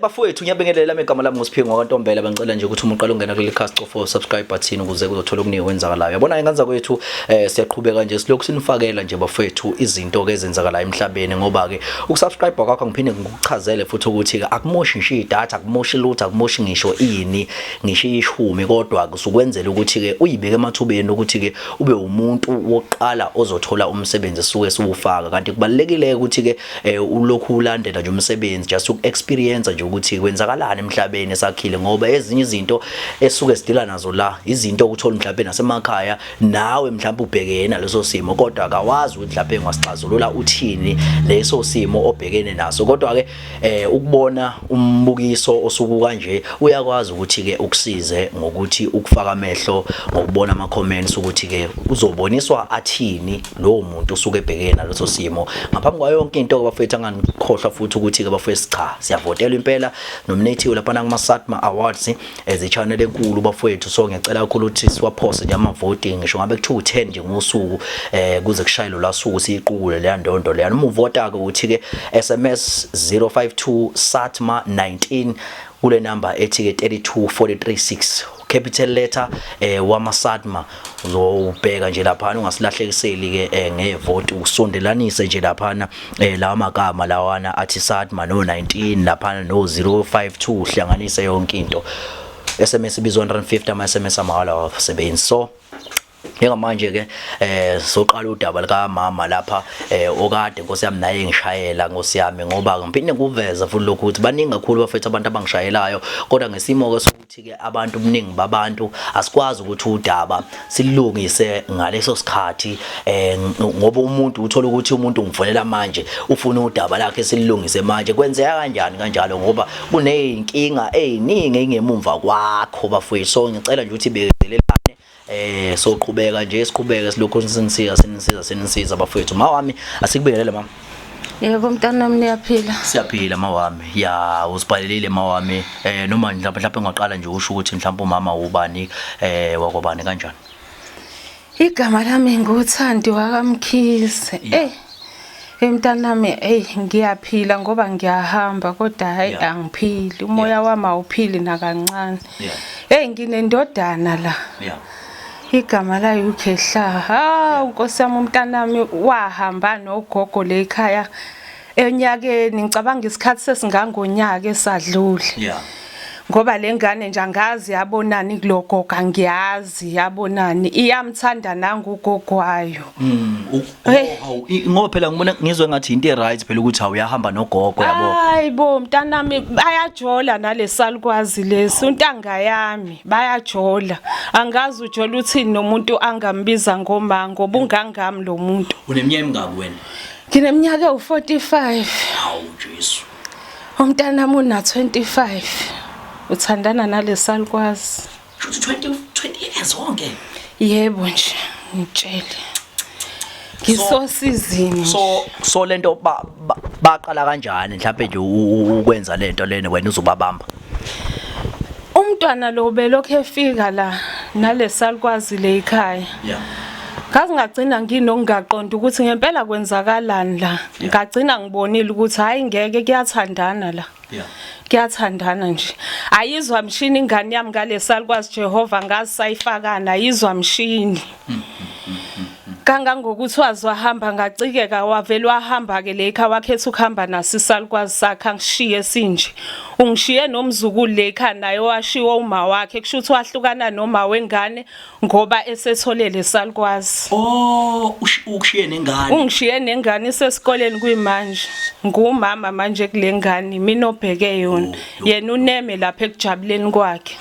Bafowethu ngiyabingelela megama lami ngosiphingo kwaNtombela bangicela nje ukuthi umuntu uqala ungena kule cast for subscribe button ukuze kuzothola okuningi okwenzakalayo. Yabona ingane kwethu siyaqhubeka nje silokhu sinifakela nje bafowethu izinto ke ezenzakalayo emhlabeni ngoba ke ukusubscribe kwakho ngiphinde ngikuchazele futhi ukuthi ke akumoshi ngisho idatha akumoshi lutho akumoshi ngisho ini ngisho ishumi kodwa kusukwenzela ukuthi ke uyibeke emathubeni ukuthi ke ube umuntu wokuqala ozothola umsebenzi esuke siwufaka kanti kubalekile ukuthi ke ulokhu ulandela nje umsebenzi just experience nje ukuthi kwenzakalani emhlabeni esakhile ngoba ezinye izinto esuke sidila nazo la izinto ukuthola mhlawumbe nasemakhaya nawe mhlawumbe ubhekene leso simo kodwa akawazi ukuthi mhlawumbe ngasixazulula uthini leso simo obhekene naso kodwa ke ukubona umbukiso osuku kanje uyakwazi ukuthi ke ukusize ngokuthi ukufaka amehlo ngokubona ama comments ukuthi ke uzoboniswa athini lo muntu usuke ebhekene naleso simo ngaphambi kwa yonke into abafethu angangikhohlwa futhi ukuthi ke bafethu cha siyavotela impela nominathiwe lapha kuma SATMA Awards channel enkulu bafowethu so ngiyacela kakhulu ukuthi siwaphose nje ama voting ngisho ngabe ku 10 nje ngosuku kuze kushayelo la suku siyiqukule le ndondo le noma uvota ke ukuthi ke SMS 052 SATMA 19 kule number ethi ke 32436 capital letter wama SATMA uzobheka nje lapha ungasilahlekiseli ke ngevote usondelanise nje lapha lawa magama lawana athi SATMA no 19 lapha no 052 uhlanganise yonke into SMS ibizwa 150 ama SMS amahala wasebenzi so njengamanje ke soqala udaba lika mama lapha okade Nkosi yami naye ngishayela Nkosi yami ngoba ngiphinde nguveza futhi lokho ukuthi baningi kakhulu bafethu abantu abangishayelayo kodwa ngesimo ke sokuthi ke abantu omningi babantu asikwazi ukuthi udaba silungise ngaleso sikhathi ngoba umuntu uthola ukuthi umuntu ungifonela manje ufuna udaba lakhe silungise manje kwenzeka kanjani kanjalo ngoba kuneyinkinga eziningi engemumva kwakho bafowethu so ngicela nje ukuthi bekezelelane soqhubeka nje siqhubeke silokho sinisiza bafowethu mawami asikubelele mama yebo mntanami niyaphila siyaphila mawami ya usibhalelile mawami noma mhlawumbe ngaqala nje usho ukuthi mhlawumbe umama ubani wakobani kanjani igama lami nguThandi wakamkhise mntanami ngiyaphila ngoba ngiyahamba kodwa hayi angiphili umoya wami awuphili nakancane nginendodana la igama layo uKhehla Nkosi yami umntanami wahamba nogogo le ekhaya enyakeni ngicabanga isikhathi sesingangonyaka esadlule ngoba lengane nje angazi yabonani kulogogo angiyazi yabonani iyamthanda nangugogo wayo ngoba phela ngibona ngizwe ngathi into eright phela ukuthi awuyahamba nogogo yabo hayibo mntanami bayajola nalesalukwazi lesi untanga yami bayajola angazi ujola uthini nomuntu angambiza ngoma ngoba ungangami lo muntu uneminyaka emingaki wena ngineminyaka u45 hawu Jesu umntanami una 25 uthandana nalesalukwazi 20 years wonke yebo nje ngitshele ngisosizini so lento baqala kanjani mhlawumbe nje ukwenza lento lena wena uzobabamba umntwana lo belokho efika la nalesalukwazi le ekhaya ngazi ngagcina nginokungaqonda ukuthi ngempela kwenzakalani la ngagcina ngibonile ukuthi hayi ngeke kuyathandana la kuyathandana nje ayizwa mshini ingane yami ngalesalukwazi Jehova ngazi sayifakana ayizwa mshini kangangokuthi wazwahamba ngacikeka wavela wahamba ke lekha wakhetha ukuhamba nasisalukwazi sakhe angishiye sinje ungishiye nomzukulu lekha naye washiwa uma wakhe kusho ukuthi wahlukana noma wengane ngoba esetholele salukwazi ukushiye nengane ungishiye nengane isesikoleni kuyimanje ngumama manje kulengane mina obheke yona yena uneme lapha ekujabuleni kwakhe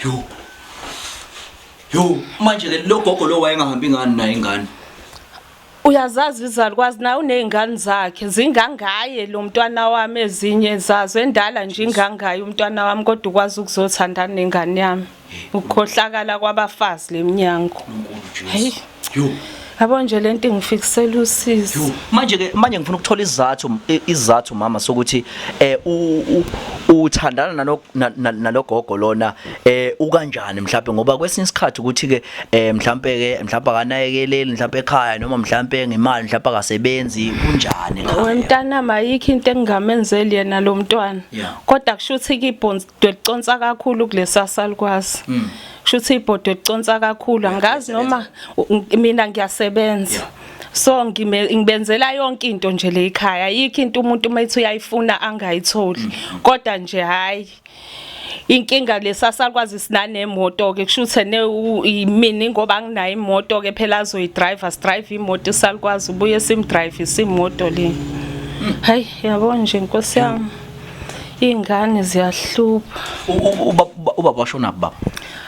yo manje ke lo gogo lo wayengahambi ngani naye ingane uyazazi izalukwazi na unezingane zakhe zingangaye lo mntwana wami ezinye zazo endala nje ingangaye umntwana wami kodwa ukwazi ukuzothandana nengane yami ukukhohlakala kwabafazi leminyango yo Yabo nje lento ngifikisela usizo. Manje ngifuna ukuthola izathu mama sokuthi uthandana nalogogo lona ukanjani mhlawumbe ngoba kwesinye isikhathi ukuthi ke mhlawumbe akanayekeleli mhlawumbe ekhaya noma mhlawumbe ngemali mhlawumbe akasebenzi kunjani ekhaya. Wemntana mayikho into engingamenzeli yena lo mntwana. Kodwa kushuthi ibhondo liconsa kakhulu kulesa salukwazi. Kushuthi ibhodo liconsa kakhulu angazi noma mina ngiyasebenza. So ngibenzela yonke into nje le ekhaya yikho into umuntu mayithi uyayifuna angayitholi kodwa nje hayi inkinga lesasalukwazi sinanemoto ke kushuthi mina ngoba nginayo imoto ke phela azoyidrive drive imoto isalukwazi ubuye simdrive isimoto le hayi yabo nje Nkosi yami ingane ziyahlupha ubaba washona baba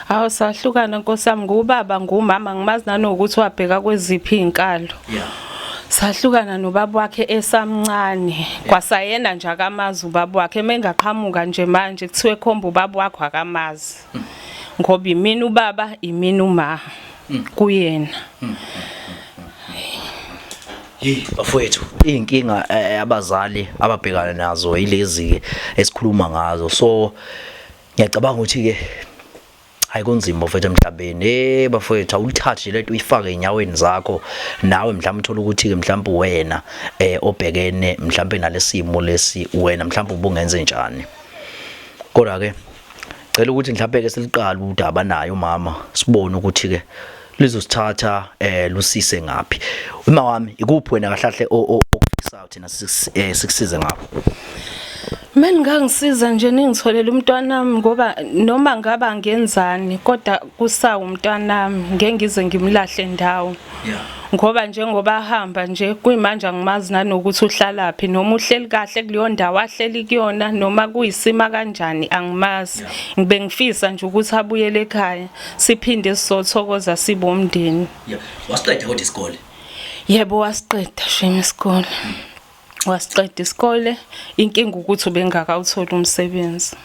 Hawu sahlukana Nkosi yami ngubaba ngumama ngimazi nanokuthi wabheka kweziphi izinkalo. Sahlukana nobaba wakhe esamncane kwasayena nje akamazi ubaba wakhe mengaqhamuka nje manje kuthiwe khomba ubaba wakho akamazi. Ngoba imini ubaba imini uma kuyena. Bafowethu inkinga abazali ababhekana nazo yilezi esikhuluma ngazo so ngiyacabanga ukuthi ke ayikunzima bafethu emhlabeni bafethu awulithathe lento uyifake enyaweni zakho nawe mhlawumbe uthola ukuthi ke mhlawumbe wena obhekene mhlawumbe nalesimo lesi wena mhlawumbe ubungenze njani kodwa ke cela ukuthi mhlawumbe ke siliqala udaba nayo mama sibone ukuthi ke lizosithatha lusise ngapi uma wami ikuphi wena kahlahle okufisayo thina sikusize ngapho Mina ngangisiza nje ningitholela umntwana nami ngoba noma ngaba ngenzani kodwa kusawa umntwana nami ngeke ngize ngimlahle ndawo ngoba njengoba ahamba nje kuyimanje angimazi nanokuthi uhlala phi noma uhleli kahle kuleyo ndawo ahleli kuyona noma kuyisima kanjani angimazi ngibe ngifisa nje ukuthi abuyele ekhaya siphinde sizothokoza sibe umndeni wasiqeda kodwa isikole yebo wasiqeda shema isikole wasiqeda isikole inkinga ukuthi ubengakawuthola umsebenzi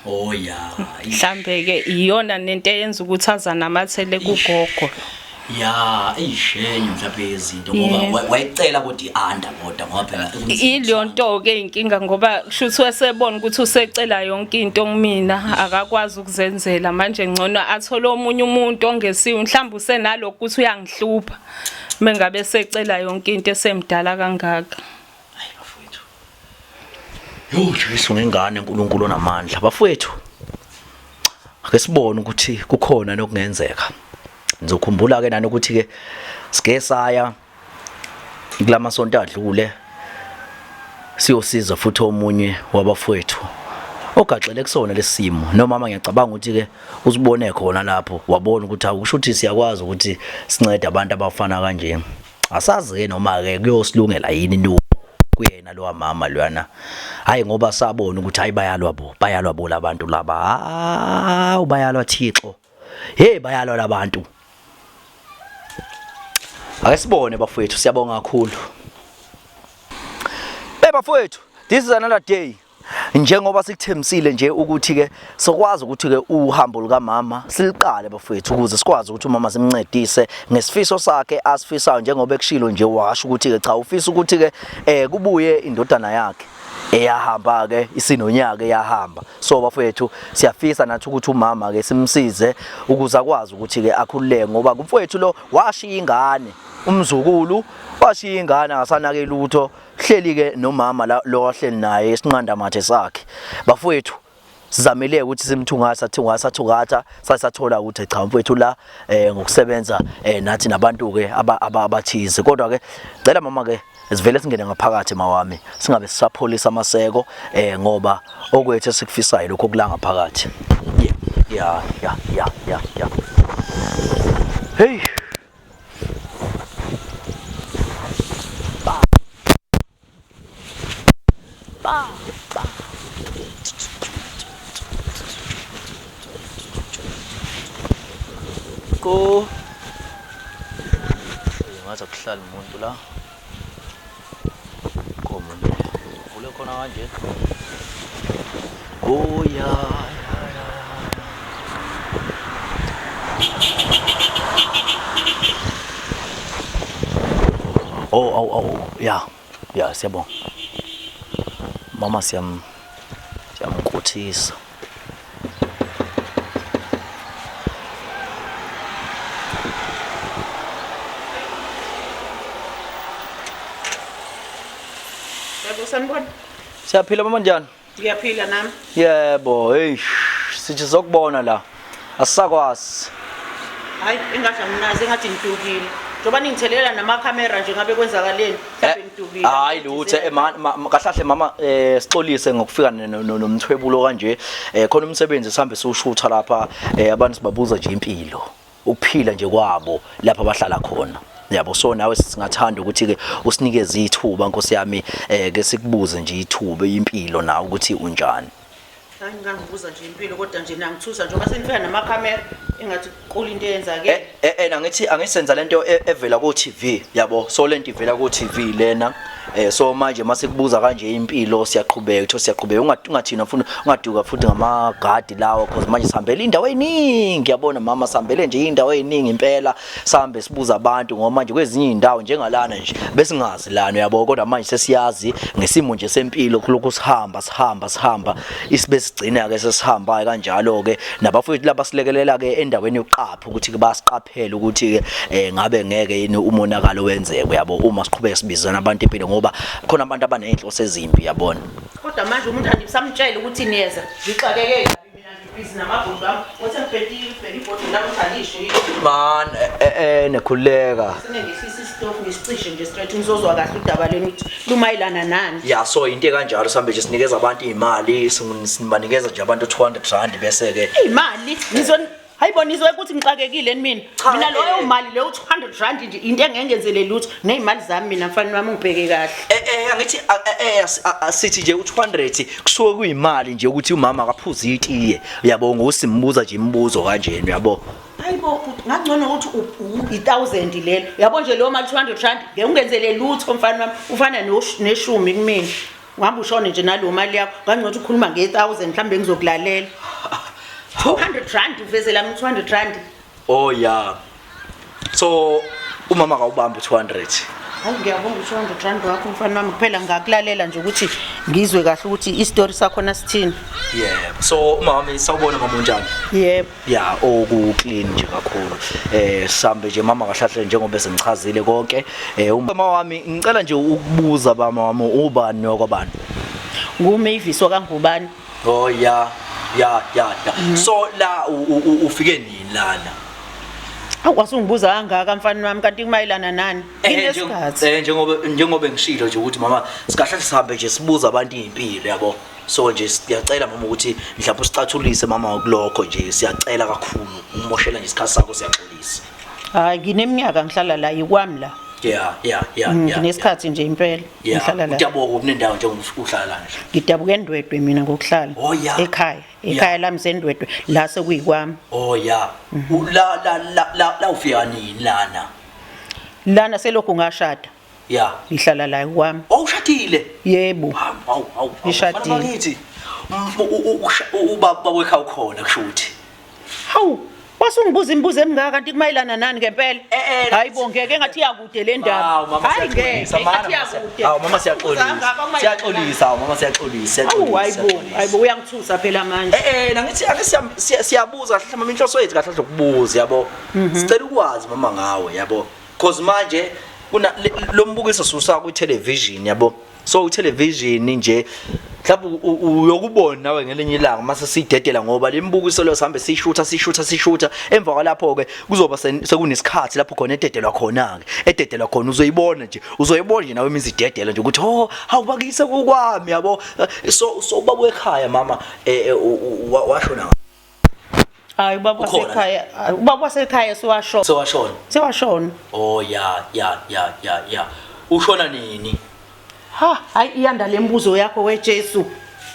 mhlambe ke iyona nento eyenza ukuthi azana amathele kugogo ishenye mhlawumbe izinto ngoba wayicela kodwa ianda kodwa ngoba phela iliyo nto ke inkinga ngoba kushuthi wesebona ukuthi usecela yonke into kumina akakwazi ukuzenzela manje ngcono athola omunye umuntu ongesiwe mhlawumbe usenalokho ukuthi uyangihlupha mengabe secela yonke into esemdala kangaka Jesu ngengane uNkulunkulu onamandla bafowethu ake sibone ukuthi kukhona nokungenzeka ngizokhumbula ke nani ukuthi ke sike saya kulamasonto adlule siyosiza futhi omunye wabafowethu ogaxele kusona lesimo nomama ngiyacabanga ukuthi ke usibone khona lapho wabona ukuthi akusho ukuthi siyakwazi ukuthi sincede abantu abafana kanje asazi ke noma ke kuyosilungela yini kuyena lo mama lwana hayi ngoba sabona ukuthi hayi bayalwa bo labantu laba bayalwa Thixo bayalwa labantu ake sibone bafowethu siyabonga kakhulu bafowethu this is another day njengoba sikuthembisile nje ukuthi ke sokwazi ukuthi ke uhambo lika mama siliqale bafowethu ukuze sikwazi ukuthi umama simncedise ngesifiso sakhe asifisayo njengoba ekushilo nje washo ukuthi ke cha ufisa ukuthi ke kubuye indodana yakhe eyahamba ke isinonyaka eyahamba so bafowethu siyafisa nathi ukuthi umama ke simsize ukuze akwazi ukuthi ke akhululeke ngoba kumfowethu lo washiya ingane umzukulu washiya ingane asanake lutho hleli ke nomama lo wahleli naye esinqanda mathe sakhe bafowethu sizamele ukuthi simthungatha sasathola ukuthi cha mfowethu la ngokusebenza nathi nabantu ke abathize kodwa ke cela mama ke sivele singene ngaphakathi mawami singabe sisapholisa amaseko ngoba okwethu sikufisayo lokho kulanga phakathi ya hey ba ko ngaza kuhlala umuntu la komuntu ule khona kanje Oh ya siyabonga mama siyamkhothisa Yebo sanibona. siyaphila mama njani Ngiyaphila nami. yebo hey sithi zokubona la asisakwazi Hayi engathi anginazi engathi ngidukile. Njoba ningithelele namakhamera nje ngabe kwenzakaleni mhlawumbe ngidukile. hayi lutho kahlahle mama sixolise ngokufika nomthwebulo kanje khona umsebenzi sihambe siwushutha lapha abantu sibabuza nje impilo ukuphila nje kwabo lapha abahlala khona yabo so nawe singathanda ukuthi ke usinikeze ithuba Nkosi yami ke sikubuze nje ithuba impilo nawe ukuthi unjani Hayi ngangibuza nje impilo kodwa nje nangithusa njoba senifika namakhamera engathi qula into eyenzake. Angithi angisenza lento evela ku TV yabo so lento ivela ku TV lena so manje mase kubuza kanje impilo siyaqhubeka ungathina futhi ungaduka futhi ngamagadi lawo because manje sihambele indawo eningi yabona mama sihambele nje indawo eningi impela sihambe sibuza abantu ngoba manje kwezinye indawo njengalana nje besingazi lana yabo kodwa manje sesiyazi ngesimo nje sempilo kuloko sihamba isibe sigcina ke sesihamba kanjalo ke nabafowethu labasilekelela ke endaweni yokuqapha ukuthi basiqaphele ukuthi ngabe ngeke yini umonakalo wenzeke yabo uma siqhubeka sibizana abantu empilo ngoba khona abantu abanenhloso ezimbi yabona Kodwa manje umuntu andisamtshela ukuthi niyeza ngixakeke kabi mina ngibhizi namabhongo ami othi ngibheke ibhodo la ngithalisho man nekhuleka sinengifisa isitofu ngisicishe nje straight ngizozwa kahle udaba leni ukuthi lumayilana nani. ya so into kanjalo sihambe nje sinikeza abantu imali sinibanikeza nje abantu 200 rand bese ke Imali hayibona izwe ukuthi ngixakekile mina loyo mali leyo 200 rand nje into engengenzele lutho nezimali zami mina mfana wami ngibheke kahle angithi sithi nje u200 kusuke kuyimali nje ukuthi umama akaphuza itiye yabo ngosimbuza nje imibuzo kanjeni yabo hayibo ngangcono ukuthi 1000 lelo yabo nje lo mali 200 rand ngeke ungenzele lutho mfana wami ufana neshumi kumina ngihamba ushone nje nalo mali yakho ngangcono ukuthi ukhuluma nge1000 mhlambe ngizokulalela 200 rand uvezela mina 200 rand. Oh yeah. So umama akawubamba 200. Hayi ngiyabonga 200 rand wakho mfana wami kuphela ngakulalela nje ukuthi ngizwe kahle ukuthi istory sakho nasithini. Yeah. So umama sawubona mama unjani? Yebo. Yeah, oku clean nje kakhulu. Sambe nje mama kahlahle njengoba sengichazile konke. Umama wami ngicela nje ukubuza bama wami ubani nokwabani. NguMavis kaNgubani. Oh yeah. Ya. So la ufike nini lana? Awusungibuza kangaka mfana wami kanti kumayilana nani? Inesikhathi. Njengoba ngishilo nje ukuthi mama sikahle sihambe nje sibuza abantu impilo yabo. So nje siyacela mama ukuthi mhlawumbe usicathulise mama kulokho nje siyacela kakhulu umoshela nje isikhathi sakho siyaxolisa. Hayi ngineminyaka ngihlala la yikwami la. Yeah. Nginesikhathi nje impela ngihlala la. Uyaboka kunendawo njengoba uhlala la nje. Ngidabuka eNdwedwe mina ngokuhlala. Oh yeah. Ekhaya lami seNdwedwe la sekuyikwami. Oh yeah. La ufika nini lana? Lana selokhu ngashada. Yeah. Ngihlala la kwami. Awushadile? Yebo. Hawu. Ngishadile. Bakithi. Ubaba wekha ukhona kushuthi. Hawu. Wasungibuza imibuzo emingaka kanti kumayilana nani ngempela? Hayibo ngeke ngathi yakude le ndaba. Hayi ngeke ngathi yakude. Hawu mama siyaxolisa. Hayibo uyangithusa phela manje. Nangithi ake siyabuza kahle mama inhloso yethu kahle ukubuza yabo. Sicela ukwazi mama ngawe yabo. Because manje kuna lo mbukiso susa ku television yabo. So utelevision nje mhlawumbe uyokubona nawe ngelinye ilanga mase sidedela ngoba lembukiso lo sihambe sishutha emva kwalapho ke kuzoba sekunesikhathi lapho khona ededelwa khona ke ededelwa khona uzoyibona nje nawe imizidedela nje ukuthi awubakise kukwami yabo so ubaba ekhaya mama washona hayi ubaba wasekhaya sewashona oh ya ushona nini hayi iyanda lembuzo yakho weJesu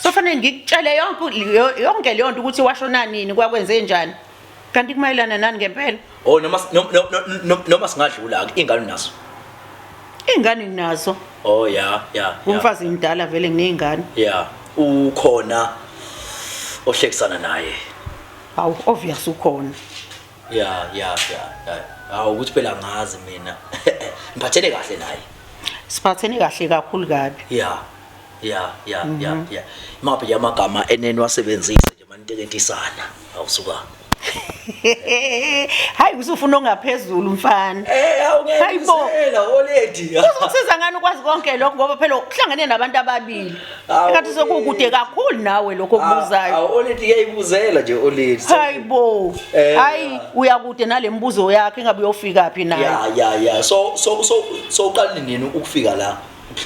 sofanele ngikutshele yonke leyo nto ukuthi washona nini kwakwenze njani kanti kumayilana nani ngempela oh noma singadlula ingane nazo oh ya umfazi mdala vele nginezingane yeah ukhona ohlekisana naye hawu obvious ukhona ya ukuthi phela ngazi mina ngiphathele kahle naye siphathene kahle kakhulu kabi. Yeah. Maphi yamagama enenwasebenzise nje manitekentisana awusuka. Hayi usufuna ongaphezulu mfana. Awungenzela oledi. Kusiza ngani ukwazi konke lokho ngoba phela uhlangane nabantu ababili. Engathi sokukude kakhulu nawe lokho okubuzayo. Oledi yayibuzela nje oledi. Hayibo. Hayi uyakude nalembuzo yakhe engabe uyofika phi naye. Yeah. So uqala nini ukufika la?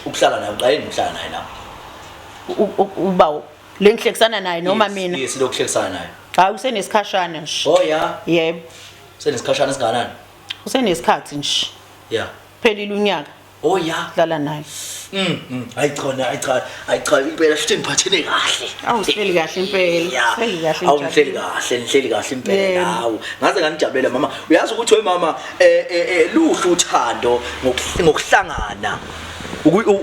Ukuhlala naye uqale ukuhlala naye la. Ubawo lenhlekisana naye noma mina. Yes, lokuhlekisana naye. Hayi usenesikhashana nje. Oh yeah. Yebo. Usenesikhashana singanani? Usenesikhathi nje. Yeah. Phelile unyaka. Oh yeah. Dlala naye. Hayi cha impela futhi ngiphathene kahle. Awuhleli kahle impela. Hleli kahle. Awuhleli kahle impela nawo. Ngaze nganijabulela mama. Uyazi ukuthi we mama luhlu uthando ngokuhlangana.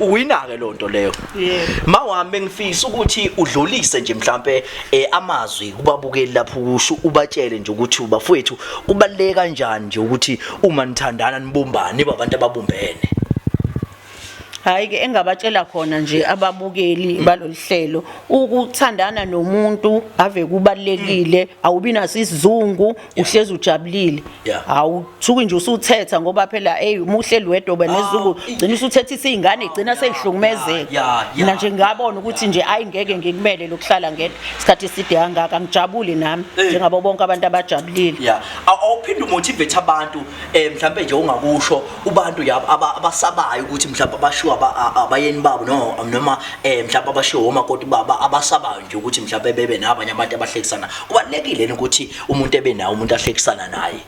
Uyinake lonto leyo. Yebo. Mawami ngifisa ukuthi udlulise nje mhlambe amazwi kubabukeli lapho kusho ubatshele nje ukuthi ubafowethu kubaleka kanjani nje ukuthi uma nithandana nibumbane babantu ababumbene. Hayi ke engabatshela khona nje ababukeli balolihlelo ukuthandana nomuntu ave kubalekile awubi nasizungu uhlezi ujabulile awuthuki nje usuthetha ngoba phela umuhleli wedwa benezungu gcina usuthetha isingane igcina seyihlukumezeka mina nje ngabona ukuthi nje ayingeke ngikumele lokuhlala ngedwa isikhathi eside kangaka ngijabule nami njengabo bonke abantu abajabulile awuphinde umotivate abantu mhlambe nje ungakusho ubantu abasabayo ukuthi mhlambe abashiwa abayeni babo noma mhlawumbe abashiwo omakoti baba abasabayo nje ukuthi mhlawumbe bebe nabanye abantu abahlekisana kubalekile ukuthi umuntu ebe nawo umuntu ahlekisana naye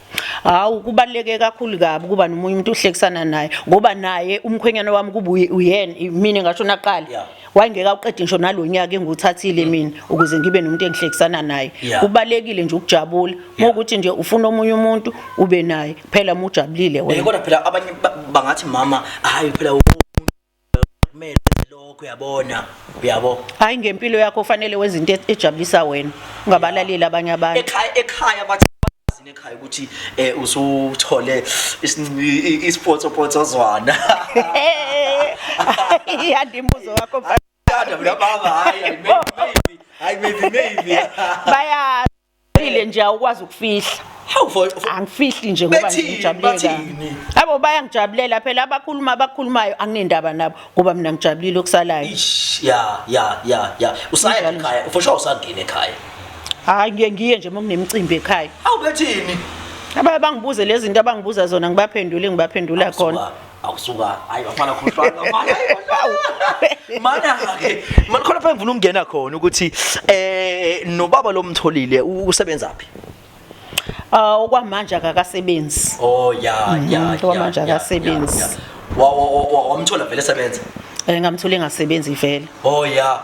hawu kubaleke kakhulu kabi kuba nomunye umuntu uhlekisana naye ngoba naye umkhwenyana wami kubuye uyena mina ngasho naqala wayengeka uqede ngisho nalonyaka enguthathile mina ukuze ngibe nomuntu engihlekisana naye kubalekile nje ukujabula ngokuthi nje ufuna omunye umuntu ube naye phela umujabulile wena kodwa phela abanye bangathi mama hayi phela kumele lokho uyabona uyabo hayi ngempilo yakho ufanele wenza into ejabulisa wena ungabalaleli abanye abantu ekhaya bathi ekhaya ukuthi usuthole isiphothozwana yandimbuzo wakho maybe bayazile nje awukwazi ukufihla angifihli nje ngoba ngijabuleka abo bayangijabulela phela abakhulumayo anginendaba nabo ngoba mina ngijabulile okusalayo yeah usaya ekhaya for sure usangena ekhaya hayi ngiye nje makunemicimbi ekhaya awubethini abangibuze lezi zinto abangibuza zona ngibaphendula khona awusuka hayi bafana khohlwana mana ke manje khona phela ngifuna ukungena khona ukuthi nobaba lomtholile usebenza phi okwamanje akakasebenzi oh yeah okwamanje akasebenzi wamthola vele sebenza ngamthola engasebenzi vele oh yeah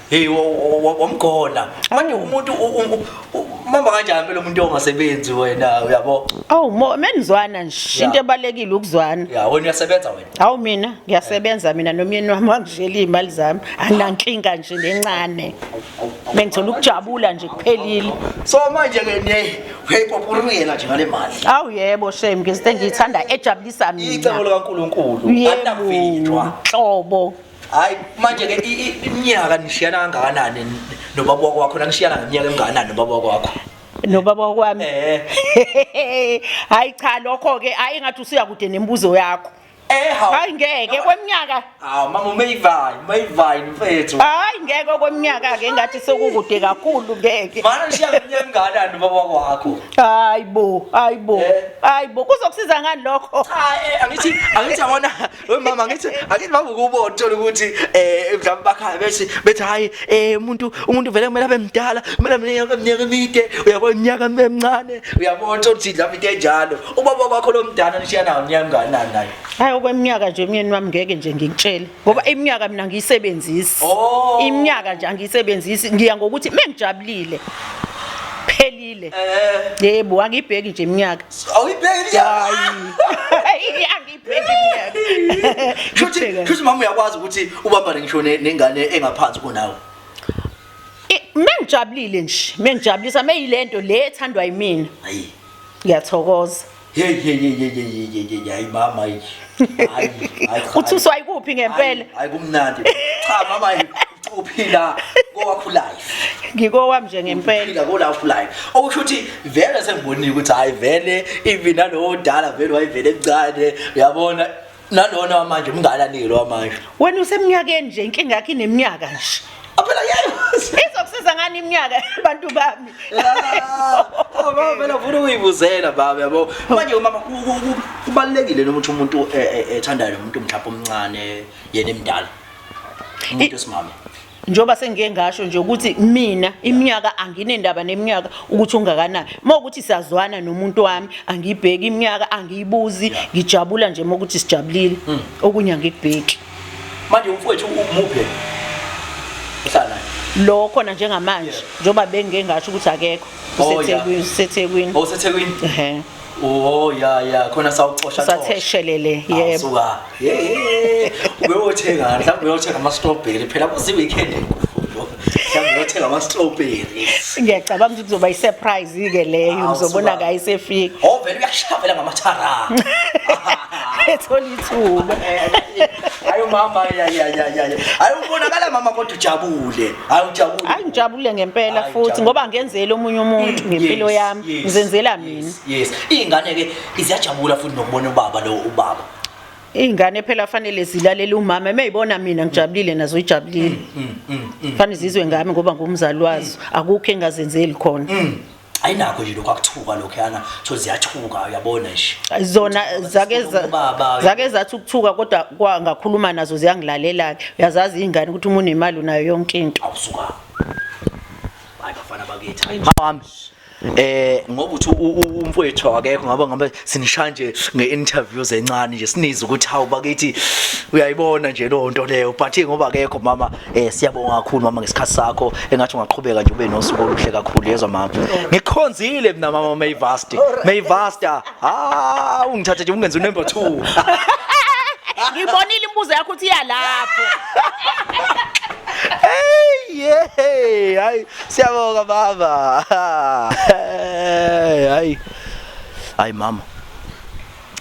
hey wamgola manje umuntu mamba kanjani phela umuntu ongasebenzi wena uyabo menizwana nje into ebalekile ukuzwana wena uyasebenza wena hawu mina ngiyasebenza mina nomyeni wami wangishela imali zami anankinga nje lencane mengithola ukujabula nje kuphelile so manje ke uyayipopuluyela nje ngale mali hawu yebo shame ngiyithanda ejabulisa mina icebo likaNkuluNkulu andakuvinjwa hlobo hayi manje ke iminyaka nishiyana kangakanani nobaba wakho nangishiyana ngeminyaka emingakanani nobaba kwami hayi cha lokho ke hayi ngathi usiyakude nembuzo yakho hayi ngeke kweminyaka mama mayivine mfethu hayi ngeke kweminyaka ke ngathi sekukude kakhulu ngeke mana nishiyana ngeminyaka emingakanani nobaba wakho hayibo kuzokusiza ngani lokho angithi yabona mama angithi baba ukubo uthola ukuthi mhlawumbe bakhaya bethi hayi umuntu vele kumele abe mdala kumele minyaka emide uyabona iminyaka emncane uyabona ukuthi mhlawumbe into enjalo ubaba wakho lo mdala nishiyana ngeminyaka emingakanani naye hayi okweminyaka nje umyeni wami ngeke nje ngikutshele ngoba iminyaka mina ngiyisebenzisi iminyaka nje angiyisebenzisi ngiya ngokuthi mengijabulile phelile yebo angibheki nje iminyaka awuyibheki hayi angibheki iminyaka kuthi mama uyakwazi ukuthi ubambane ngisho nengane engaphansi kunawe mengijabulile nje mengijabulisa meyilento le ethandwa yimina hayi ngiyathokoza hey mama Uthuswa ikuphi ngempela? Hayi kumnandi. Cha mama uphila kwakho life. Ngikowami nje ngempela. Uphila kwakho life. Okusho ukuthi vele sengibonile ukuthi hayi vele even nalo dala vele wayivele encane uyabona nalona manje umngalanike lo manje. Wena useminyakeni nje inkinga yakhe ineminyaka nje. Phela yebo. Izokusiza ngani iminyaka abantu bami? Baba phela ufuna ukuyibuzela baba yabo. Manje mama kubalekile ukuthi umuntu ethandayo umuntu mhlawumbe omncane yena emdala. Umuntu esimama. Njoba sengike ngasho nje ukuthi mina iminyaka anginendaba neminyaka ukuthi ungakanani. Mawukuthi siyazwana nomuntu wami angibheki iminyaka angiyibuzi ngijabula nje mokuthi sijabulile okunye angikubheki. Manje umfowethu umuphe. Uhlala Lo khona njengamanje njoba bengike ngasho ukuthi akekho useThekwini. UseThekwini? Ehhe. Oh ya khona sawuxosha Satheshelele yebo. Suka. Uyothenga mhlawumbe uyothenga ama strawberry phela kuzi weekend enkulu. Mhlawumbe uyothenga ama strawberry. Ngiyacabanga ukuthi kuzoba i-surprise ke leyo uzobona ka isefika. Oh vele uyashavela ngamathara. Ethola ithuba. Ayo mama ya. Ayo ubonakala mama kodwa ujabule. Ayi ujabule. Hayi ngijabule ngempela futhi ngoba ngenzele omunye umuntu ngempilo yami ngizenzela mina. Yes. Ingane ke iziyajabula futhi nokubona ubaba. Ingane phela fanele zilalela umama mayibona mina ngijabulile nazo ijabulile. Fanele zizwe ngami ngoba ngumzali wazo akukho engazenzeli khona. Ayinakho nje lokho akuthuka lokho yana so ziyathuka uyabona nje. Zona zake zathi ukuthuka kodwa kwangakhuluma nazo ziyangilalela uyazazi ingane ukuthi umuntu unemali unayo yonke into. Awusuka. Hayi bafana bakithi. Mama ngoba uthi umfowethu akekho ngabe sinisha nje ngeinterviews encane nje siniza ukuthi hawu bakithi uyayibona nje lo nto leyo but ngoba akekho mama siyabonga kakhulu mama ngesikhathi sakho engathi ungaqhubeka nje ube nosuku oluhle kakhulu yezwa mama ngikhonzile mina mama Mayvasta ungithathe nje ungenze number 2 Ngibonile imbuzo yakho uthi iyalapho. Hey hayi siyabonga baba hayi mama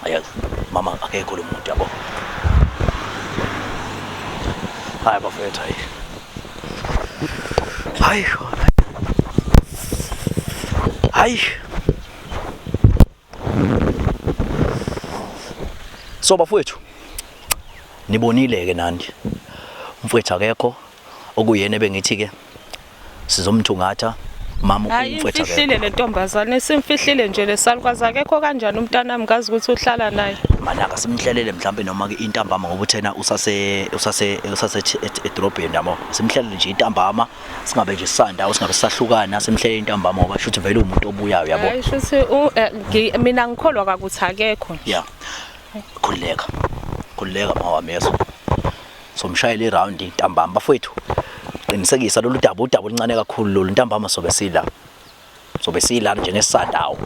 ayazi mama akekho lo muntu yabo hayi bafethu hayi so bafethu nibonile ke nani umfowethu akekho okuyena ebengithi ke sizomthungatha mama umfowethu akekho. Imfihlile le ntombazane simfihlile nje lesalukwazi akekho kanjani umntanami ngazi ukuthi uhlala naye. Manaka simhlelele mhlambe noma ke intambama ngoba uthena usase edrobheni yabo. Simhlelele nje intambama singabe nje sisandawo singabe sisahlukana simhlele intambama ngoba shuthi vele umuntu obuyayo yabo. Hayi shuthi mina ngikholwa kakuthi akekho. Yeah. Khuleka mawami yeso. Somshayela iround intambama bafowethu. Qinisekisa lolu daba udaba oluncane kakhulu lolu intambama sobe sila njengesisandawo.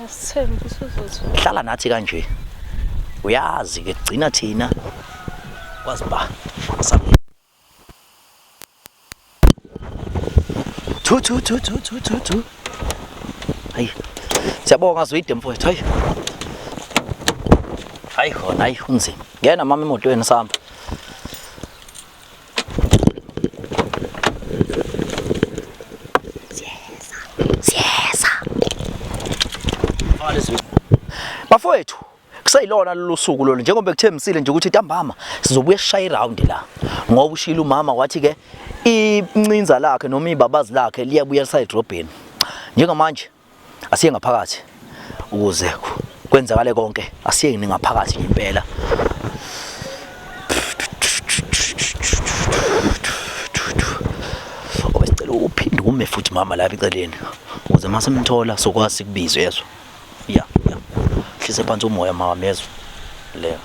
Asithembi usuzothi. Hlala nathi kanje. Uyazi ke gcina thina kwazi ba. Tu. Hayi. Siyabonga zwide mfowethu hayi. Hayi khona hayi unzima. Ngena mama emotweni sami. Bafowethu kusayilona lolu suku lolu njengoba bekuthembisile nje ukuthi intambama sizobuye sishaya iround la ngoba ushila umama wathi ke incinza lakhe noma ibabazi lakhe liyabuya esidrobheni njengamanje asiye ngaphakathi ukuze kwenzakale konke asiye ngaphakathi impela obesicela uphinde ume futhi mama la eceleni ukuze mase simthola sokwazi kubizwe yezo yeah hlise phansi umoya mama yezo le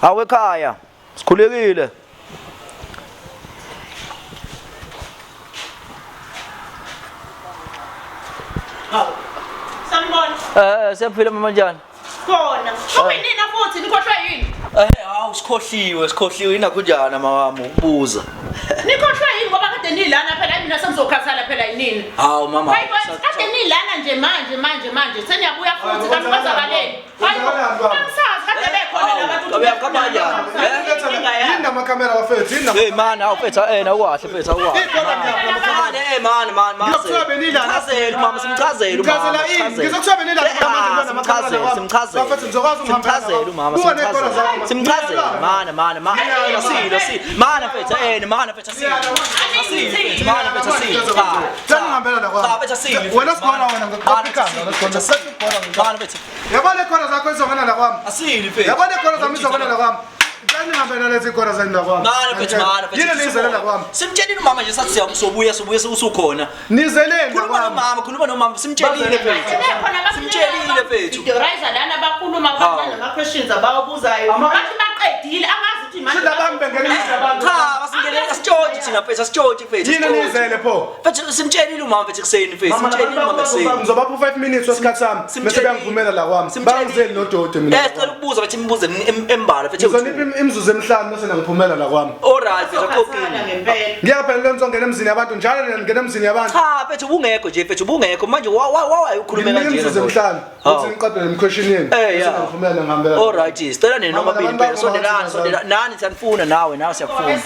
awe ekhaya sikhulekile Sanibona. siyaphila mama njani khona. Okuyinina futhi nikhohlwe yini? Hawu sikhohliwe ina kunjani mawami ukubuza. Nikhohlwe yini ngoba kade nilana phela mina sengizokhathala phela yinini. Hawu mama. Kade nilana nje manje seniyabuya futhi kanti kwenzakaleni. Hayibo. Angisazi kade bekhona labantu. Yini namakhamera wafethu yini Hey man, awufetha ukahle fetha ukahle. Man. Ngiyokuthiwa benilana. Chazela mama simchazela umama. Ngizela ini ngizokuthiwa benilana manje namakhamera simchazela. Bafethu ngizokwazi ukuhambela. Simchazela umama Kuba nekora zakho. simchazela mana mana fetha silo mana fetha silo Tsani ngihambela la kwami. fetha silo Wena sikhona wena ngokupikana ngikona sekukhona. mana fetha Yabona ikora zakho izongena la kwami. asili fetha Yabona ikora zami izongena la kwami. Tsani ngihambela lezi ikora zani la kwami. mana fetha Yini nizele la kwami. simtshelile umama nje sathi siyabusobuya usukhona Nizeleni la kwami. khuluma nomama simtshelile fethu simtshelile fethu Idorizer lana bakhuluma abantu nama questions abawabuzayo. Bathi baqedile angazi ukuthi manje Silabami bengena abantu. cha basingelele asitshontshe thina fethu asitshontshe fethu Yini nizele pho. fethu simtshelile umama fethu kuseni fethu simtshelile umama kuseni Ngizobapha 5 minutes wesikhathi sami. Bese beyangivumela la kwami. Bangizeli nodode mina. sicela ukubuza bathi imbuze embala fethu Ngizonipha imizuzu emihlanu bese ngiphumela la kwami. alright fethu akukho akukho ngempela. Ngiyaphela lento ngena emzini yabantu njalo ngena emzini yabantu. cha fethu ubungekho nje fethu ubungekho manje wawaye ukhulume kanjena Imizuzu emihlanu. Uthi ngiqedwe nemquestion yini. yeah. Ngiphumela ngihambela. alright sicela nini noma bini phela sondelana nani sanifuna nawe siyakufuna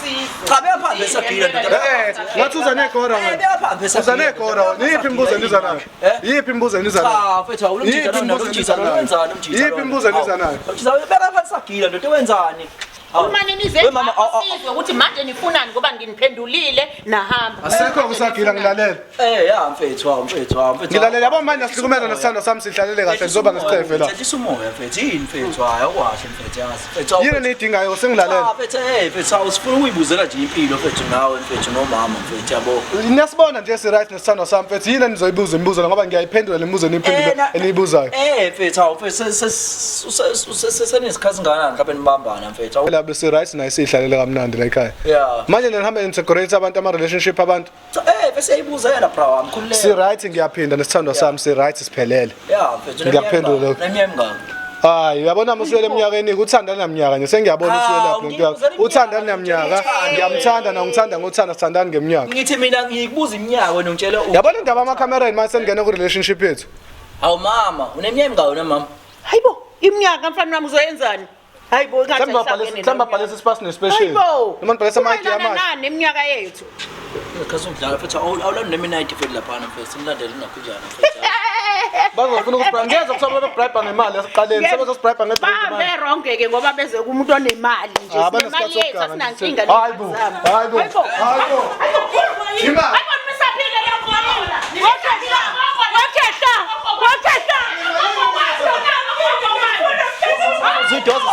cha beyaphambi besagila ndoda Ngathi uza nekora wena. beyaphambi Uza besagila nekora. Yiphi imibuzo eniza nayo? Yiphi imibuzo eniza nayo? cha fethu awulumjita wenzani umjita Yiphi imibuzo eniza nayo? beyaphambi sagila ndoda wenzani Uma ninize sizwe ukuthi manje nifunani ngoba nginiphendulile nahamba. Asekho kusagila ngilalela. ya mfethu Ngilalela yabo manje asihlukumeza nesithando sami sihlalele kahle ngizoba nesicefe la. Tshisa umoya mfethu yini mfethu hayi akwazi mfethu yazi mfethu Yini nidingayo sengilalela. mfethu awusifuna ukuyibuzela nje impilo mfethu nawe mfethu nomama mfethu yabo Niyasibona nje si right nesithando sami mfethu yini nizoyibuza imibuzo ngoba ngiyayiphendula lemibuzo eniyiphendula eniyibuzayo. mfethu senesikhathi ngana mhlawumbe nibambana mfethu La bese right nayo sihlalele kamnandi la ekhaya. yeah Manje nihambe integrate abantu ama relationship abantu. bese ayibuza yena bra wami khululeka Si right ngiyaphinda nesithando sami si right siphelele. yeah mfethu Ngiyakuphendula lokho. nemiyemngani Hayi uyabona musuyele eminyakeni uthandana naminyaka nje sengiyabona usuyela lapho umuntu wakho uthandana naminyaka ngiyamthanda na ngithanda ngothanda sithandana ngeminyaka ngithi mina ngikubuza iminyaka wena ungitshela yabona indaba amakhamera manje sengena ku relationship yethu awu mama uneminyaka wena mama Hayibo iminyaka mfana wami uzoyenzani? Hayibo mhlamba bhalisa ispace nespecial noma nibhalisa mic yamanje nani iminyaka yethu. Kaze udlala mfethu awulani neminayiti fethu lapha mfethu simlandele nakunjani mfethu bazofuna ukubribe ngeze kusaba ukubribe ngemali yasiqaleni sebezosibribe ngedrink Ba wrong ke ngoba beze kumuntu onemali nje sinemali yethu asinankinga le. hayibo imali Misaphile yakho. zidosa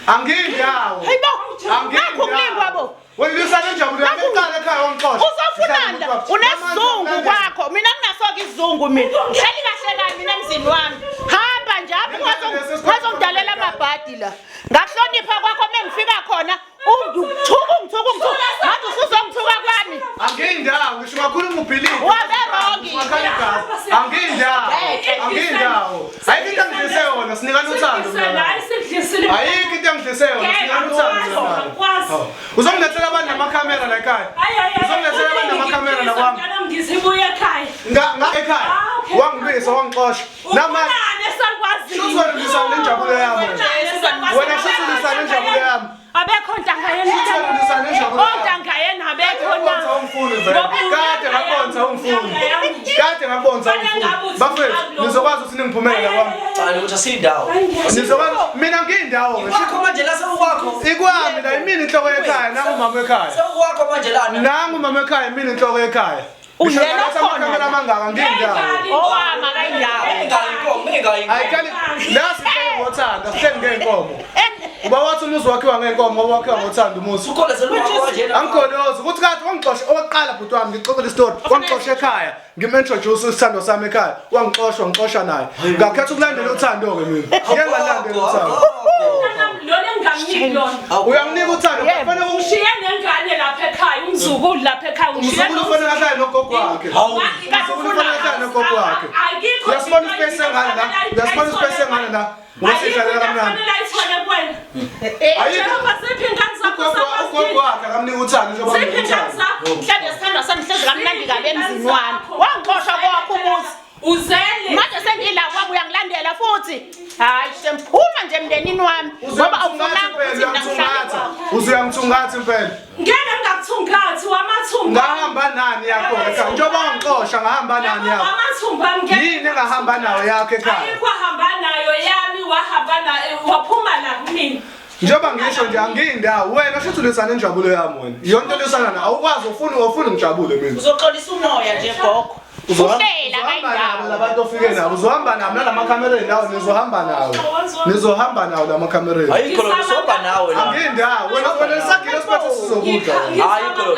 Angindawo. Hayibo. Nakho kulingwa bo. Wena lisana njabule eqala ekhaya wonqosha. Uzofunanda unesizungu kwakho. Mina nginasoka isizungu mina. Ngihleli kahle kahle mina emzini wami. Hamba nje apho ngazongidalela amabhadi la. Ngakuhlonipha kwakho mengifika khona ungithuka. Manje usuzongithuka kwami. Angindawo ngisho kakhulu ngubhilini. Wabe wrong. Angindawo. Angindawo. Ayikho into angidlise yona sinikana uthando mina. Ayikho into angidlise yona sinikana uthando. Uzongilethela abantu namakhamera la ekhaya. Uzongilethela abantu namakhamera la kwami. Ngizibuye ekhaya. Ekhaya. Wangibisa wangixosha. Namanje Suzolisa nenjabulo yami. Wena suzolisa nenjabulo yami. Abekho ntanga yena. Ontanga yena abekho na. Kade ngabonza umfundi. Kade ngabonza umfundi. Bafethu nizokwazi ukuthi ningiphumelele kwami. Bani uthi asindawo. Nizokwazi mina ngindawo. Wakho manje la sewukwakho. Ikwami la imini inhloko ekhaya nangu mama ekhaya. Sewukwakho manje lana. Nangu mama ekhaya imini inhloko ekhaya. Ungena khona. Kamera mangaka ngindawo. Owama kayindawo. Ayikali lasi ngothanda sihleli ngeenkomo. Uba wathi umuzi wakhiwa ngeenkomo wakhiwa ngothanda umuzi. Ukhona selukho nje. Angikhonozi ukuthi kathi wangixosha oqala bhuti wami ngixoxela istory. Wangixosha ekhaya. Ngimintroduce isithando sami ekhaya. Wangixosha naye. Ngakhetha ukulandela uthando ke mina. Ngeke ngalandela uthando. Lona ngamniki lona. Uyamnika uthando kufanele Ushiye nengane lapha ekhaya, umzukulu lapha ekhaya, ushiye umzukulu ufanele ahlale nogogo wakhe. Umzukulu ufanele ahlale nogogo wakhe. Uyasibona ispace engane la. Uyasibona ispace engane la. Ngosihlalela kamnandi. Ayikho basiphi ingane zakho ugogo wakhe akamnika uthando njengoba Siphi ingane zakho? Mhlawumbe sithanda sami hlezi kamnandi kabe emzini wami. Wangixosha kwakho umuzi. Uzele. Manje sengila kwabo uyangilandela futhi. Hayi semphuma nje emndenini wami ngoba awufunanga ukuthi ngikuhlale. Uzuyangithungathi impela. Ngeke ngakuthungathi wamathumba. Ngahamba nani yakho ekhaya? Njengoba wangixosha ngahamba nani yakho? Wamathumba ngeke. Yini engahamba nayo yakho ekhaya? Ayikho hamba nayo yami wahamba nayo waphuma la kumina. Njengoba ngisho nje angiyindawo wena shuthi ulisana injabulo yami wena. Yonke into lesana na awukwazi ufuna ngijabule mina. Uzoxolisa umoya nje gogo. Uhlela kayindawo. Labantu ofike nabo uzohamba nabo nalamakhamera nawo nizohamba nawo lamakhamera. Ayikho lo soba nawe la. Angiyindawo wena lesakile siphathe sizokudla. Ayikho lo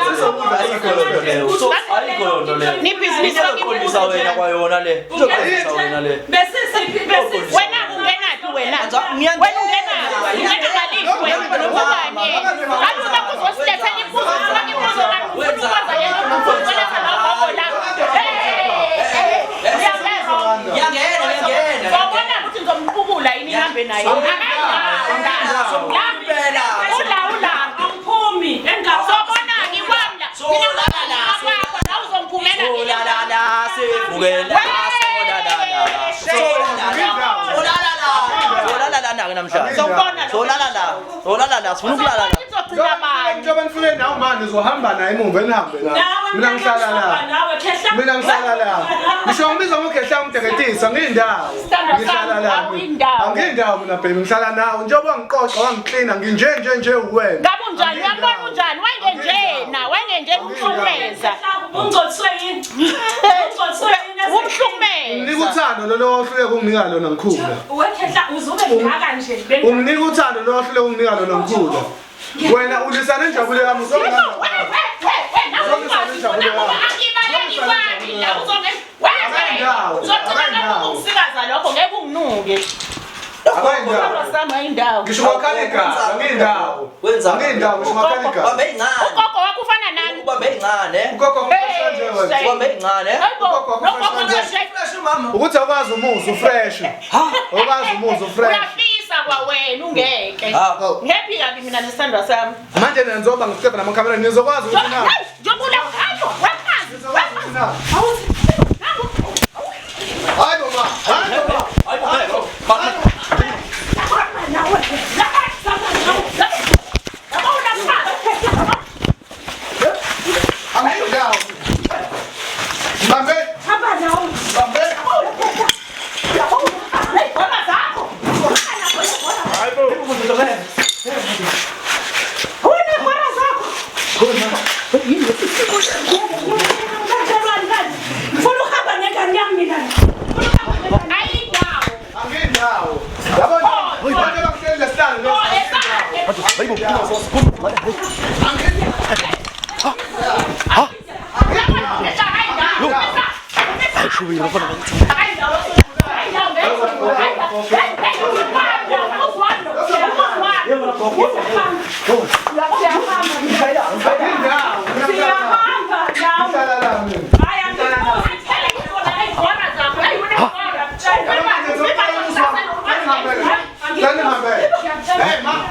ayikho lo le. Ni business Uzokhulisa wena kwayona le. Uzokhulisa wena le. Besisiphi wena ungenaphi wena? Wena ungenaphi? Ungena kaliphi wena? Ngubani? Aluna kuzosilethela imfuzo sifake imfuzo kanti ufuna ukwenza yena ukuzoletha la gogo la. Yangena. Wabona ukuthi ngizombukula yini ngihambe naye. Ula. Angiphumi engaba. Sobona ngikwamla. Mina ngala la uzongiphumela La sivukela solala la namhlanje solala la sifuna ukulala la izogcina manje. Njengoba nifike nawo manje nizohamba naye emuva nihambe la. Mina ngihlala la. Mina ngihlala la. Ngisho ngibiza ngokhehla umteketisa ngiyindawo. Ngihlala la. Angiyindawo mina baby ngihlala nawo njengoba ngiqoqa wangiklina nginje uwena. Ngabe unjani? Uyambona unjani? Wenge umhlumeza. Ungcotswe yini? Umhlumeza. Unika uthando lolo ohlule kunginika lona ngikhula. Wekhehla uzube ngaka nje. Unginika uthando lolo ohlule kunginika lona ngikhula. Wena ulisana injabulo yami uzongilanda. Ngisho makhalika ngiyindawo. Ngiyindawo ngisho makhalika. Bambe incane. Ugogo wakho ufana nani? Bambe incane. Ugogo ngifresh nje. Bambe incane. Ukuthi akwazi umuzi ufresh. Akwazi umuzi ufresh. Uyafisa kwa wena ungeke. Happy kabi mina nesithandwa sami. Manje nenzoba ngisikhepha namakhamera nizokwazi ukuthi na. Jobula hayi wakazi. Hayi mama.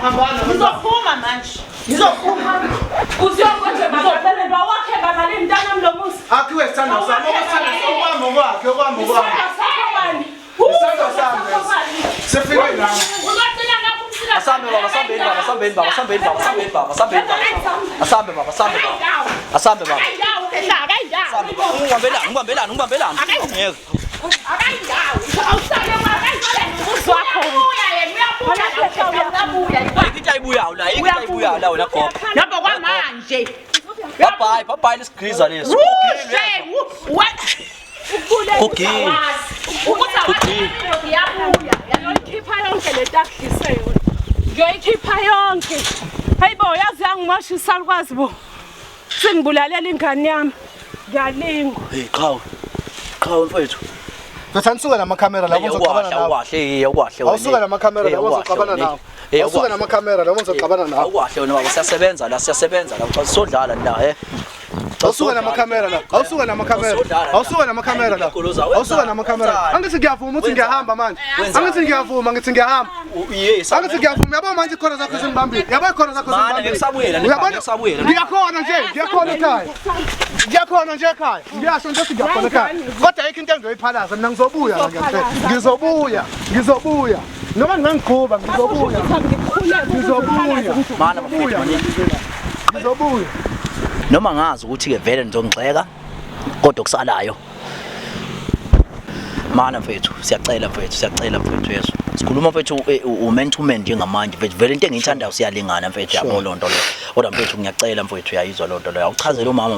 hambana Ngizophuma manje. Ngizophuma. Uziyokwenza bazobelelwa wakhe ngabale mntana mlomuzi. Akhiwe sithando sami okwami kwakhe okwami kwami. Isithando sami. Sifike la. Uzogcina ngakumsila. Asambe baba, asambe baba, asambe baba, asambe baba, asambe baba, asambe baba. Asambe baba, asambe baba. Asambe baba. Ngibambelana. Ngeke. Ibuya la wena khopha. Nabo kwamanje. Bye lesigqiza leso. Ngiyoyikhipha yonke. Hayibo yazi yangimosha isalukwazi bo. Sengibulalela ingane yami. Ngiyalingwa. Hey qhawe mfethu. Ngisandisuka namakhamera la uzoxabana nawo. Awukahle. Awusuka namakhamera la uzoxabana nawo. Awusuka namakhamera la uzoxabana nawo. Awukahle wena baba siyasebenza la cha sodlala la Awusuka namakhamera la. Awusuka namakhamera la. Angithi ngiyavuma ukuthi ngiyahamba manje. Angithi ngiyavuma Angithi ngiyavuma yabo manje ikhona zakho zingibambile. Yabo ikhona zakho zingibambile. Ngiyakhona ekhaya. Ngiyasho nje ngiyakhona ekhaya. Kodwa ayikho into engiyoyiphalaza mina ngizobuya la ngempela. Ngizobuya. Noma ngangigquba ngizobuya. Mana mfethu Ngizobuya. noma ngazi ukuthi ke vele nizongixeka kodwa kusalayo mana mfethu siyacela mfethu yeso sikhuluma mfethu uman to man njengamanje mfethu vele into engiyithandayo siyalingana mfethu yabo lonto lo kodwa mfethu ngiyacela mfethu uyayizwa lonto lo awuchazela umama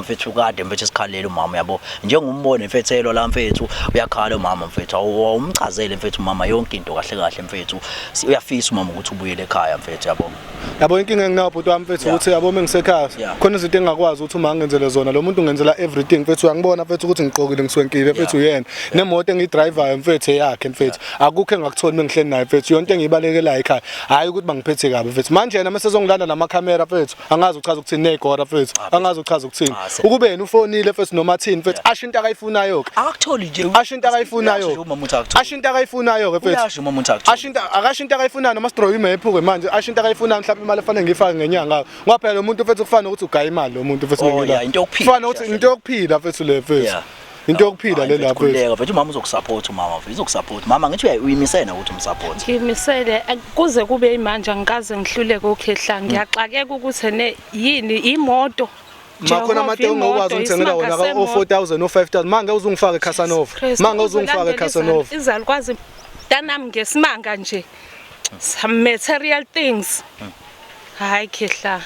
mfethu kade mfethu isikhalele umama yabo njengombone mfethelo la mfethu uyakhala umama mfethu awumchazele mfethu mama yonke into kahle mfethu uyafisa umama ukuthi ubuyele ekhaya mfethu yabo inkinga enginayo bhuti wami mfethu ukuthi yabo mengisekhaya khona izinto engakwazi ukuthi uma ngenzele zona lo muntu ungenzela everything mfethu uyangibona mfethu ukuthi ngiqokile ngiswenkile mfethu uyena nemoto engidrivayo mfethu eyakhe mfethu akukho engakutholi mengihleli naye mfethu yonke engibalekela ekhaya hayi ukuthi bangiphethe kabi mfethu manje yena mesezongilanda namakhamera mfethu angazi uchaza ukuthini negora mfethu angazi uchaza ukuthini ukube yena ufonile mfethu noma thini mfethu asho into akayifunayo ke akakutholi nje asho into akayifunayo ke mfethu akasho into akayifunayo noma sidrow imephuke manje asho into akayifunayo mhlawumbe imali efanele ngifake ngenyanga ngoba phela lo muntu mfethu kufanele ukuthi ugaya imali lo muntu mfethu ngiyila kufanele ukuthi into yokuphila mfethu le mfethu into yokuphila le lapho mfethu umama uzokusupport umama mfethu uzokusupport mama ngithi uyimisena ukuthi umsupport ngimisele kuze kube imanje angikaze ngihluleke ukhehla ngiyaxakeka ukuthi yini imoto makhona amate ongakwazi ukungithengela wona ka 4000 no 5000 manje uzungifaka eCasanova izalukwazi mntanami ngesimanga nje some material things hayi khehla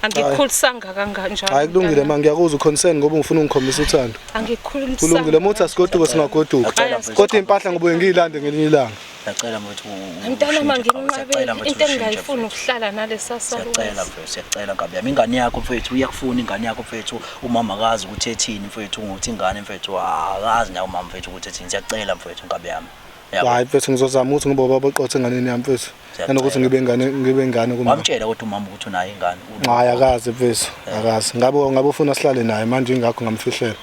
angikhulisanga kanganjalo hayi kulungile manje ngiyakuzwa concern ngoba ungifuna ungikhombisa uthando angikhulisanga kulungile motha sigoduka singagoduka kodwa impahla ngobuye ngiyilande ngelinye ilanga ngiyacela mfethu mntana manginqabela into engayifuni ukuhlala nalesa salukwazi siyacela ngabe yami ingane yakho mfethu uyakufuna ingane yakho mfethu umama akazi ukuthi ethini mfethu ngokuthi ingane mfethu akazi nayo umama mfethu ukuthi ethini siyacela mfethu ngabe yami hayi mfethu ngizozama ukuthi ngiboba boqothe enganeni yami mfethu anokuthi ngibe ingane kuma wamtshela ukuthi umama ukuthi unayo ingane hayi akazi mfethu akazi ngabe ufuna sihlale naye manje ingakho ngamfihlela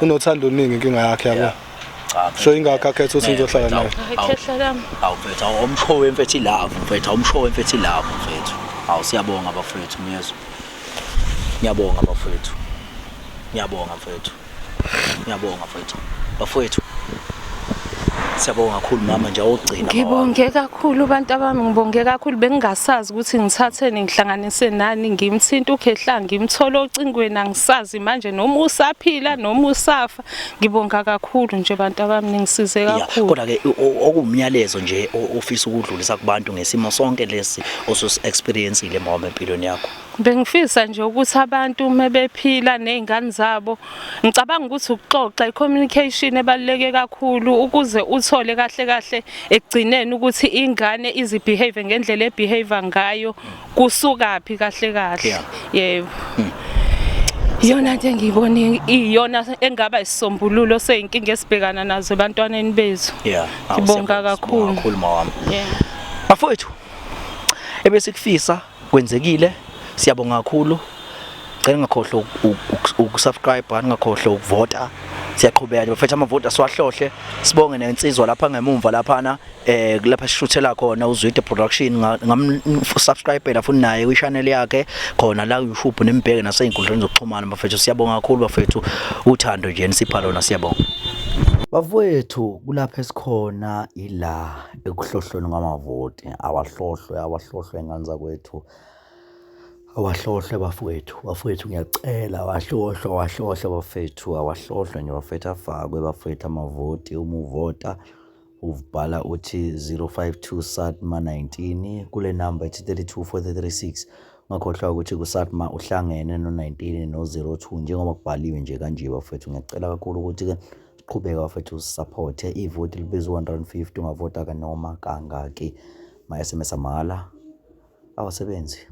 unothando oluningi inkinga yakhe yabo so ingakho akhetha ukuthi ngizohlala naye khehla lami mfethu awumshowe mfethu ilove mfethu awumshowe mfethu ilove mfethu siyabonga bafethu myezo ngiyabonga bafethu bafethu siyabonga kakhulu mama nje awugcina ngibonge kakhulu bantu abami ngibonge kakhulu bengingasazi ukuthi ngithatheni ngihlanganise nani ngimthinta ukhehla ngimthola ocingweni angisazi manje noma usaphila noma usafa ngibonga kakhulu nje bantu abami ningisize kakhulu kodwa ke okumyalezo nje ofisa ukudlulisa kubantu ngesimo sonke lesi osus experience ile mama empilweni yakho bengifisa nje ukuthi abantu mebephila nezingane zabo ngicabanga ukuthi ukuxoxa icommunication ebaluleke kakhulu ukuze uthole kahle ekugcineni ukuthi ingane izibehave ngendlela ebehave ngayo kusukaphi kahle yebo yona nje ngibone iyona engaba isisombululo seyinkinga esibhekana nazo ebantwaneni bethu ngibonga kakhulu mama bafowethu ebesikufisa kwenzekile siyabonga kakhulu ngicela ngakhohle ukusubscribe ngakhohle ukuvota Siyaqhubeka nje bafethu amavoti asiwahlohle sibonge nensizwa lapha ngemumva laphana lapha sishuthela khona uZwide Production subscribe futhi naye ku channel yakhe khona la YouTube nembheke nasey'nkundleni zokuxhumana bafethu siyabonga kakhulu bafethu uthando nje nisipha lona siyabonga bafowethu kulapha esikhona ila ekuhlohlweni kwamavoti awahlohlwe ingane zakwethu awahlohlwe bafowethu ngiyacela awahlohlwe bafowethu awahlohlwe nje bafowethu afakwe bafowethu amavoti uma uvota ubhala uthi 052 SATMA 19 kule number ethi 32436 ungakhohlwa ukuthi kuSATMA uhlangene no19 no02 njengoba kubhaliwe nje kanje bafowethu ngiyacela kakhulu ukuthi ke siqhubeke bafowethu support ivoti libizwa 150 ungavota kanoma kangaki ma SMS amala awasebenzi